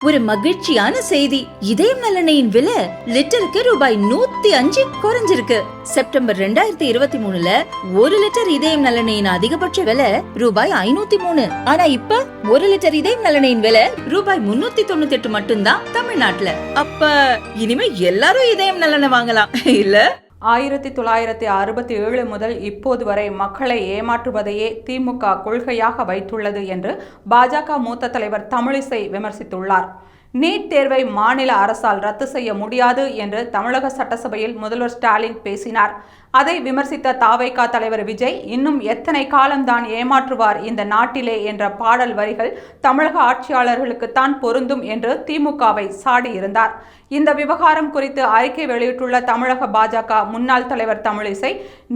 ஒரு மகிழ்ச்சியான செய்தி. இதயம் நலனையின் விலை லிட்டருக்கு ரூபாய் 105 குறைஞ்சிருக்கு. செப்டம்பர் 2023ல 1 லிட்டர் இதயம் நலனையின் அதிகபட்ச விலை ரூபாய் 503. ஆனா இப்ப 1 லிட்டர் இதயம் நலனையின் விலை ரூபாய் 398 மட்டும்தான் தமிழ்நாட்டுல. அப்ப இனிமே எல்லாரும் இதயம் நலனை வாங்கலாம் இல்ல? 1967 முதல் இப்போது வரை மக்களை ஏமாற்றுவதையே திமுக கொள்கையாக வைத்துள்ளது என்று பாஜக மூத்த தலைவர் தமிழிசை விமர்சித்துள்ளார். நீட் தேர்வை மாநில அரசால் ரத்து செய்ய முடியாது என்று தமிழக சட்டசபையில் முதல்வர் ஸ்டாலின் பேசினார். அதை விமர்சித்த தாவேகா தலைவர் விஜய், இன்னும் எத்தனை காலம்தான் ஏமாற்றுவார் இந்த நாட்டிலே என்ற பாடல் வரிகள் தமிழக ஆட்சியாளர்களுக்குத்தான் பொருந்தும் என்று திமுகவை சாடியிருந்தார். இந்த விவகாரம் குறித்து அறிக்கை வெளியிட்டுள்ள தமிழக பாஜக முன்னாள் தலைவர் தமிழிசை,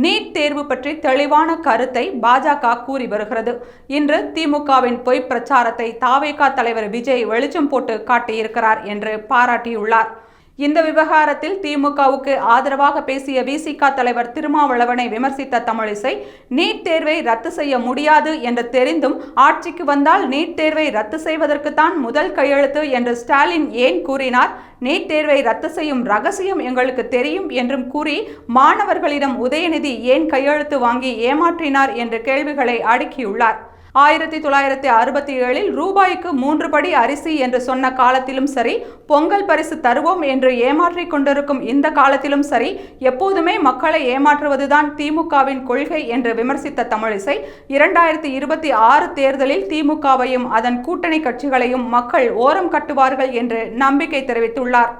நீட் தேர்வு பற்றி தெளிவான கருத்தை பாஜக கூறி வருகிறது. இன்று திமுகவின் பொய் பிரச்சாரத்தை தாவேகா தலைவர் விஜய் வெளிச்சம் போட்டு காட்டியிருக்கிறார் என்று பாராட்டியுள்ளார். இந்த விவகாரத்தில் திமுகவுக்கு ஆதரவாக பேசிய விசிக தலைவர் திருமாவளவனை விமர்சித்த தமிழிசை, நீட் தேர்வை ரத்து செய்ய முடியாது என்று தெரிந்தும் ஆட்சிக்கு வந்தால் நீட் தேர்வை ரத்து செய்வதற்குத்தான் முதல் கையெழுத்து என்று ஸ்டாலின் ஏன் கூறினார்? நீட் தேர்வை ரத்து செய்யும் ரகசியம் எங்களுக்கு தெரியும் என்றும் கூறி மாணவர்களிடம் உதயநிதி ஏன் கையெழுத்து வாங்கி ஏமாற்றினார் என்ற கேள்விகளை அடுக்கியுள்ளார். 1967 ரூபாய்க்கு 3 படி அரிசி என்று சொன்ன காலத்திலும் சரி, பொங்கல் பரிசு தருவோம் என்று ஏமாற்றிக் கொண்டிருக்கும் இந்த காலத்திலும் சரி, எப்போதுமே மக்களை ஏமாற்றுவதுதான் திமுகவின் கொள்கை என்று விமர்சித்த தமிழிசை, 2026 தேர்தலில் திமுகவையும் அதன் கூட்டணி கட்சிகளையும் மக்கள் ஓரம் கட்டுவார்கள் என்று நம்பிக்கை தெரிவித்துள்ளார்.